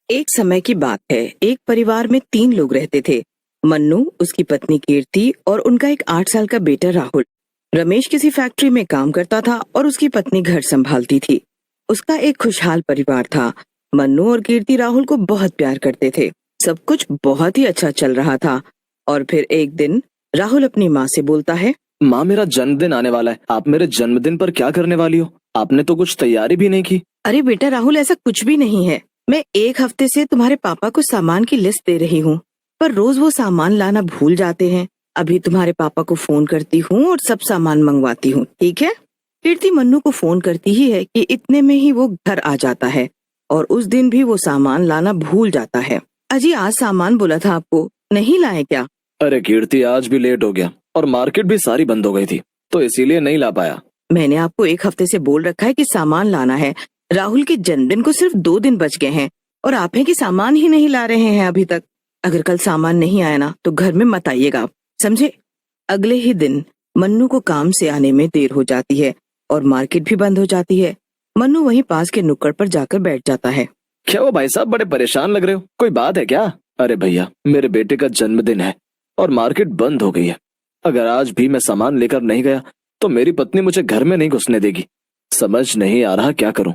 एक समय की बात है। एक परिवार में 3 लोग रहते थे। मन्नू, उसकी पत्नी कीर्ति और उनका एक 8 साल का बेटा राहुल। रमेश किसी फैक्ट्री में काम करता था और उसकी पत्नी घर संभालती थी। उसका एक खुशहाल परिवार था। मन्नू और कीर्ति राहुल को बहुत प्यार करते थे। सब कुछ बहुत ही अच्छा चल रहा था। और फिर एक दिन राहुल अपनी माँ से बोलता है। माँ, मेरा जन्मदिन आने वाला है। आप मेरे जन्मदिन पर क्या करने वाली हो? आपने तो कुछ तैयारी भी नहीं की। अरे बेटा राहुल, ऐसा कुछ भी नहीं है। मैं एक हफ्ते से तुम्हारे पापा को सामान की लिस्ट दे रही हूँ, पर रोज वो सामान लाना भूल जाते हैं। अभी तुम्हारे पापा को फोन करती हूँ और सब सामान मंगवाती हूँ, ठीक है? कीर्ति मन्नू को फोन करती ही है कि इतने में ही वो घर आ जाता है। और उस दिन भी वो सामान लाना भूल जाता है। अजी, आज सामान बोला था आपको, नहीं लाए क्या? अरे कीर्ति, आज भी लेट हो गया और मार्केट भी सारी बंद हो गई थी, तो इसीलिए नहीं ला पाया। मैंने आपको एक हफ्ते से बोल रखा है कि सामान लाना है। राहुल के जन्मदिन को सिर्फ 2 दिन बच गए हैं और आप हैं कि सामान ही नहीं ला रहे हैं अभी तक। अगर कल सामान नहीं आया ना तो घर में मत आइएगा आप, समझे? अगले ही दिन मन्नू को काम से आने में देर हो जाती है और मार्केट भी बंद हो जाती है। मन्नू वहीं पास के नुक्कड़ पर जाकर बैठ जाता है। क्या वो भाई साहब बड़े परेशान लग रहे हो? कोई बात है क्या? अरे भैया, मेरे बेटे का जन्मदिन है और मार्केट बंद हो गई है। अगर आज भी मैं सामान लेकर नहीं गया तो मेरी पत्नी मुझे घर में नहीं घुसने देगी। समझ नहीं आ रहा क्या करूं।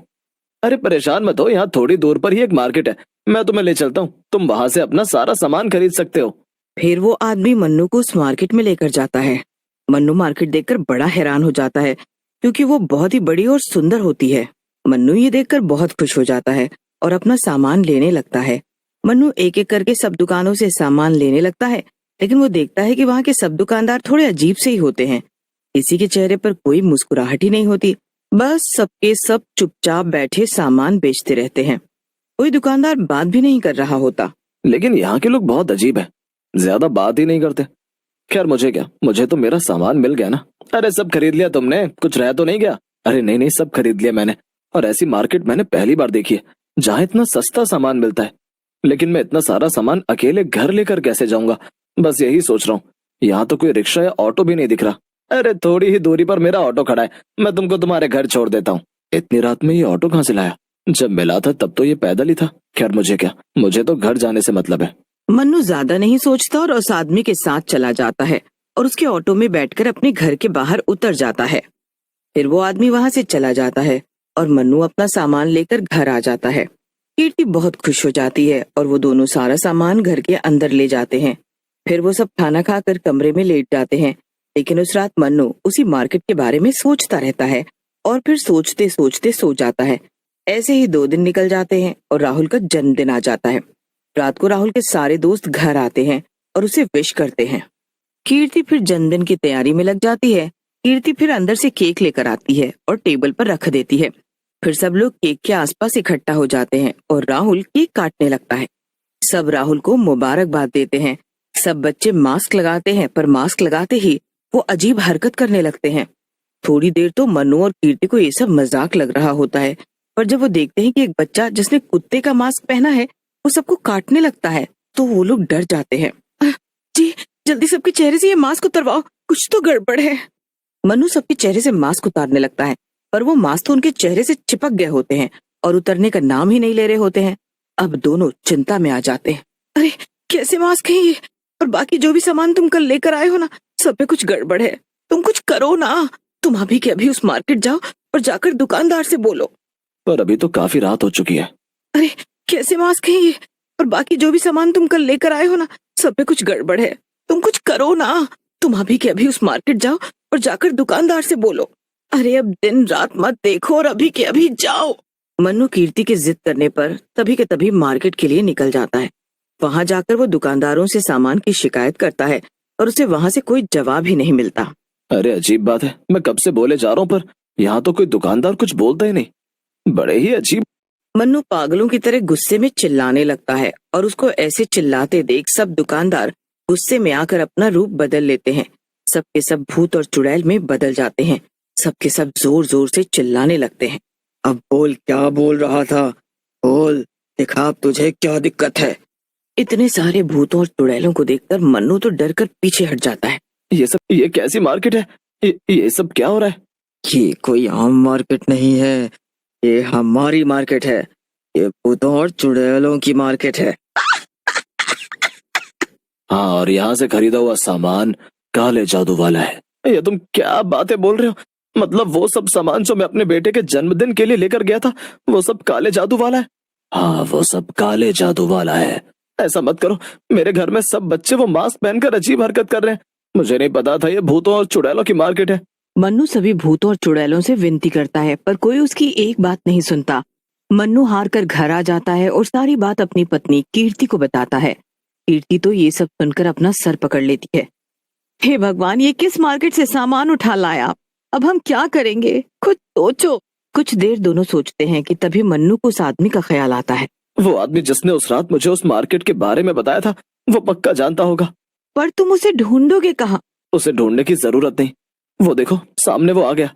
अरे परेशान मत हो, यहाँ थोड़ी दूर पर ही एक मार्केट है, मैं तुम्हें ले चलता हूँ। तुम वहां से अपना सारा सामान खरीद सकते हो। फिर वो आदमी मन्नू को उस मार्केट में लेकर जाता है। मन्नू मार्केट देखकर बड़ा हैरान हो जाता है, क्योंकि वो बहुत ही बड़ी और सुंदर होती है। मन्नू ये देखकर बहुत खुश हो जाता है और अपना सामान लेने लगता है। मन्नू एक एक करके सब दुकानों से सामान लेने लगता है, लेकिन वो देखता है कि वहाँ के सब दुकानदार थोड़े अजीब से ही होते हैं। किसी के चेहरे पर कोई मुस्कुराहट ही नहीं होती। बस सबके सब चुपचाप बैठे सामान बेचते रहते हैं। कोई दुकानदार बात भी नहीं कर रहा होता। लेकिन यहाँ के लोग बहुत अजीब है, ज्यादा बात ही नहीं करते। खैर मुझे क्या, मुझे तो मेरा सामान मिल गया ना। अरे सब खरीद लिया तुमने? कुछ रह तो नहीं गया? अरे नहीं नहीं, सब खरीद लिया मैंने। और ऐसी मार्केट मैंने पहली बार देखी है जहाँ इतना सस्ता सामान मिलता है। लेकिन मैं इतना सारा सामान अकेले घर लेकर कैसे जाऊंगा? बस यही सोच रहा हूँ। यहाँ तो कोई रिक्शा या ऑटो भी नहीं दिख रहा। अरे थोड़ी ही दूरी पर मेरा ऑटो खड़ा है, मैं तुमको तुम्हारे घर छोड़ देता हूँ। इतनी रात में ये ऑटो कहाँ से लाया? जब मिला था तब तो ये पैदल ही था। खैर मुझे क्या, मुझे तो घर जाने से मतलब है। मन्नू ज्यादा नहीं सोचता और उस आदमी के साथ चला जाता है और उसके ऑटो में बैठकर अपने घर के बाहर उतर जाता है। फिर वो आदमी वहां से चला जाता है और मन्नू अपना सामान लेकर घर आ जाता है। कीर्ति बहुत खुश हो जाती है और वो दोनों सारा सामान घर के अंदर ले जाते हैं। फिर वो सब खाना खाकर कमरे में लेट जाते हैं। लेकिन उस रात मन्नू उसी मार्केट के बारे में सोचता रहता है और फिर सोचते सोचते सो जाता है। ऐसे ही 2 दिन निकल जाते हैं और राहुल का जन्मदिन आ जाता है। रात को राहुल के सारे दोस्त घर आते हैं और उसे विश करते हैं। कीर्ति फिर जन्मदिन की तैयारी में लग जाती है। कीर्ति फिर अंदर से केक लेकर आती है और टेबल पर रख देती है। फिर सब लोग केक के आसपास इकट्ठा हो जाते हैं और राहुल केक काटने लगता है। सब राहुल को मुबारकबाद देते हैं। सब बच्चे मास्क लगाते हैं, पर मास्क लगाते ही वो अजीब हरकत करने लगते हैं। थोड़ी देर तो मन्नू और कीर्ति को ये सब मजाक लग रहा होता है, पर जब वो देखते हैं कि एक बच्चा जिसने कुत्ते का मास्क पहना है वो सबको काटने लगता है, तो वो लोग डर जाते हैं। जी, जल्दी सबके चेहरे से ये मास्क उतरवाओ, कुछ तो गड़बड़ है। मन्नू सबके चेहरे से मास्क उतारने लगता है, पर वो मास्क तो उनके चेहरे से चिपक गए होते हैं और उतरने का नाम ही नहीं ले रहे होते हैं। अब दोनों चिंता में आ जाते हैं। अरे कैसे मास्क है ये? और बाकी जो भी सामान तुम कल लेकर आए हो ना, सब पे कुछ गड़बड़ है। तुम कुछ करो ना। तुम अभी के अभी उस मार्केट जाओ और जाकर दुकानदार से बोलो। पर अभी तो काफी रात हो चुकी है। अरे कैसे मास्क है ये? और बाकी जो भी सामान तुम कल लेकर आए हो ना, सब पे कुछ गड़बड़ है। तुम कुछ करो ना। तुम अभी के अभी उस मार्केट जाओ और जाकर दुकानदार से बोलो। अरे अब दिन रात मत देखो और अभी के अभी जाओ। मन्नू कीर्ति के जिद करने पर तभी के तभी मार्केट के लिए निकल जाता है। वहां जाकर वो दुकानदारों से सामान की शिकायत करता है और उसे वहां से कोई जवाब ही नहीं मिलता। अरे अजीब बात है, मैं कब से बोले जा रहा हूँ पर यहाँ तो कोई दुकानदार कुछ बोलता ही नहीं। बड़े ही अजीब। मन्नू पागलों की तरह गुस्से में चिल्लाने लगता है और उसको ऐसे चिल्लाते देख सब दुकानदार गुस्से में आकर अपना रूप बदल लेते हैं। सबके सब भूत और चुड़ैल में बदल जाते हैं। सबके सब जोर जोर से चिल्लाने लगते हैं। अब बोल, क्या बोल रहा था? बोल, दिखा अब तुझे क्या दिक्कत है। इतने सारे भूतों और चुड़ैलों को देखकर मन्नू तो डर कर पीछे हट जाता है। ये कैसी मार्केट है? ये सब क्या हो रहा है? ये कोई आम मार्केट नहीं है, ये हमारी मार्केट है। ये भूतों और चुड़ैलों की मार्केट है। हाँ, और यहाँ से खरीदा हुआ सामान काले जादू वाला है। ये तुम क्या बातें बोल रहे हो? मतलब वो सब सामान जो मैं अपने बेटे के जन्मदिन के लिए लेकर गया था, वो सब काले जादू वाला है? हाँ, वो सब काले जादू वाला है। ऐसा मत करो, मेरे घर में सब बच्चे वो मास्क पहनकर अजीब हरकत कर रहे हैं। मुझे नहीं पता था ये भूतों और चुड़ैलों की मार्केट है। मन्नू सभी भूतों और चुड़ैलों से विनती करता है, पर कोई उसकी एक बात नहीं सुनता। मन्नू हार कर घर आ जाता है और सारी बात अपनी पत्नी कीर्ति को बताता है। कीर्ति तो ये सब सुनकर अपना सर पकड़ लेती है। हे भगवान, ये किस मार्केट से सामान उठा लाया? अब हम क्या करेंगे? खुद सोचो। कुछ देर दोनों सोचते हैं कि तभी मन्नू को उस आदमी का ख्याल आता है। वो आदमी जिसने उस रात मुझे उस मार्केट के बारे में बताया था, वो पक्का जानता होगा। पर तुम उसे ढूंढोगे कहाँ? उसे ढूंढने की जरूरत नहीं। वो देखो, सामने वो आ गया।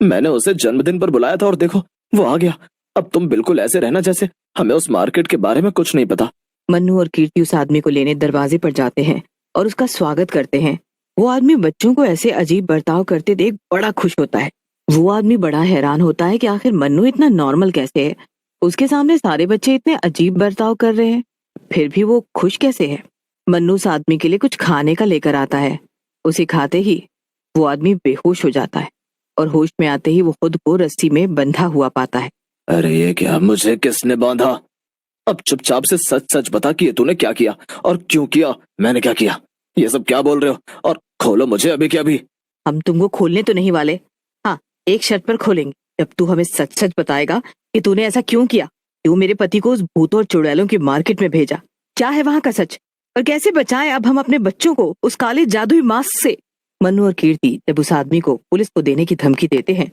मैंने उसे जन्मदिन पर बुलाया था और देखो, वो आ गया। अब तुम बिल्कुल ऐसे रहना जैसे हमें उस मार्केट के बारे में कुछ नहीं पता। मन्नू और कीर्ति उस आदमी को लेने दरवाजे पर जाते हैं और उसका स्वागत करते हैं। वो आदमी बच्चों को ऐसे अजीब बर्ताव करते देख बड़ा खुश होता है। वो आदमी बड़ा हैरान होता है कि आखिर मन्नू इतना नॉर्मल कैसे है। उसके सामने सारे बच्चे इतने अजीब बर्ताव कर रहे हैं, फिर भी वो खुश कैसे है? मन्नू उस आदमी के लिए कुछ खाने का लेकर आता है। उसे खाते ही वो आदमी बेहोश हो जाता है और होश में आते ही वो खुद को रस्सी में बंधा हुआ पाता है। अरे ये क्या, मुझे किसने बांधा? अब चुपचाप से सच सच बता कि ये तूने क्या किया और क्यों किया। मैंने क्या किया? ये सब क्या बोल रहे हो? और खोलो मुझे अभी के अभी। हम तुमको खोलने तो नहीं वाले। हाँ, एक शर्त पर खोलेंगे, जब तू हमें सच सच बताएगा कि तूने ऐसा क्यों किया, क्यों मेरे पति को उस भूतों और चुड़ैलों की मार्केट में भेजा, क्या है वहां का सच, और कैसे बचाएं अब हम अपने बच्चों को उस काले जादुई मास्क से। मन्नू और कीर्ति जब उस आदमी को पुलिस को देने की धमकी देते हैं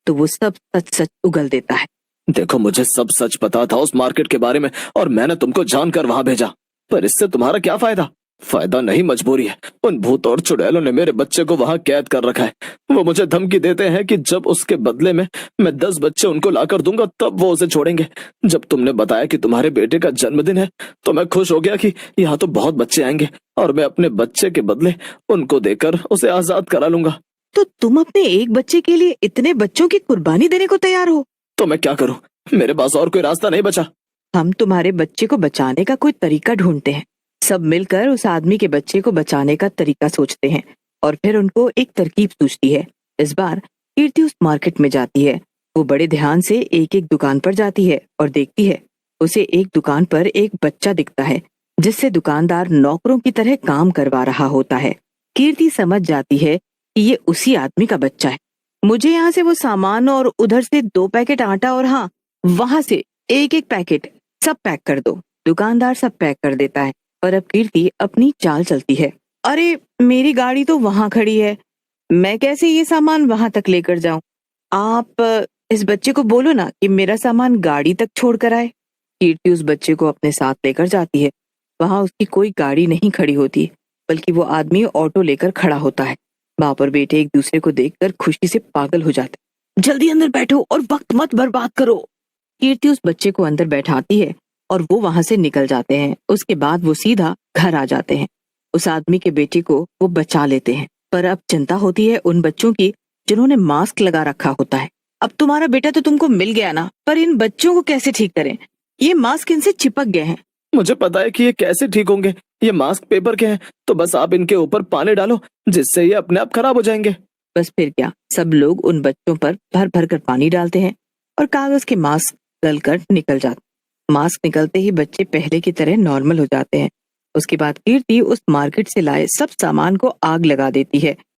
तो वो सब सच सच उगल देता है। देखो, मुझे सब सच पता था उस मार्केट के बारे में और मैंने तुमको जानकर वहां भेजा, पर इससे तुम्हारा क्या फायदा? फायदा नहीं, मजबूरी है। उन भूत और चुड़ैलों ने मेरे बच्चे को वहां कैद कर रखा है। वो मुझे धमकी देते हैं कि जब उसके बदले में मैं 10 बच्चे उनको लाकर दूंगा तब वो उसे छोड़ेंगे। जब तुमने बताया कि तुम्हारे बेटे का जन्मदिन है तो मैं खुश हो गया कि यहाँ तो बहुत बच्चे आएंगे और मैं अपने बच्चे के बदले उनको देकर उसे आजाद करा लूंगा। तो तुम अपने एक बच्चे के लिए इतने बच्चों की कुर्बानी देने को तैयार हो? तो मैं क्या करूं? मेरे पास और कोई रास्ता नहीं बचा। हम तुम्हारे बच्चे को बचाने का कोई तरीका ढूंढते हैं। सब मिलकर उस आदमी के बच्चे को बचाने का तरीका सोचते हैं और फिर उनको एक तरकीब सूझती है। इस बार कीर्ति उस मार्केट में जाती है। वो बड़े ध्यान से एक एक दुकान पर जाती है और देखती है। उसे एक दुकान पर एक बच्चा दिखता है जिससे दुकानदार नौकरों की तरह काम करवा रहा होता है। कीर्ति समझ जाती है कि ये उसी आदमी का बच्चा है। मुझे यहाँ से वो सामान और उधर से 2 पैकेट आटा और हाँ, वहां से एक एक पैकेट सब पैक कर दो। दुकानदार सब पैक कर देता है और अब कीर्ति अपनी चाल चलती है। अरे, मेरी गाड़ी तो वहां खड़ी है, मैं कैसे ये सामान वहां तक लेकर जाऊं? आप इस बच्चे को बोलो ना कि मेरा सामान गाड़ी तक छोड़ कर आए। कीर्ति उस बच्चे को अपने साथ लेकर जाती है। वहां उसकी कोई गाड़ी नहीं खड़ी होती, बल्कि वो आदमी ऑटो लेकर खड़ा होता है। बाप और बेटे एक दूसरे को देखकर खुशी से पागल हो जाते। जल्दी अंदर बैठो और वक्त मत बर्बाद करो। कीर्ति उस बच्चे को अंदर बैठाती है और वो वहां से निकल जाते हैं। उसके बाद वो सीधा घर आ जाते हैं। उस आदमी के बेटे को वो बचा लेते हैं, पर अब चिंता होती है उन बच्चों की जिन्होंने मास्क लगा रखा होता है। अब तुम्हारा बेटा तो तुमको मिल गया ना, पर इन बच्चों को कैसे ठीक करें? ये मास्क इनसे चिपक गए हैं। मुझे पता है कि ये कैसे ठीक होंगे। ये मास्क पेपर के हैं, तो बस आप इनके ऊपर पानी डालो जिससे ये अपने आप खराब हो जाएंगे। बस फिर क्या, सब लोग उन बच्चों पर भर भर कर पानी डालते हैं और कागज के मास्क गलकर निकल जाते। मास्क निकलते ही बच्चे पहले की तरह नॉर्मल हो जाते हैं। उसके बाद कीर्ति उस मार्केट से लाए सब सामान को आग लगा देती है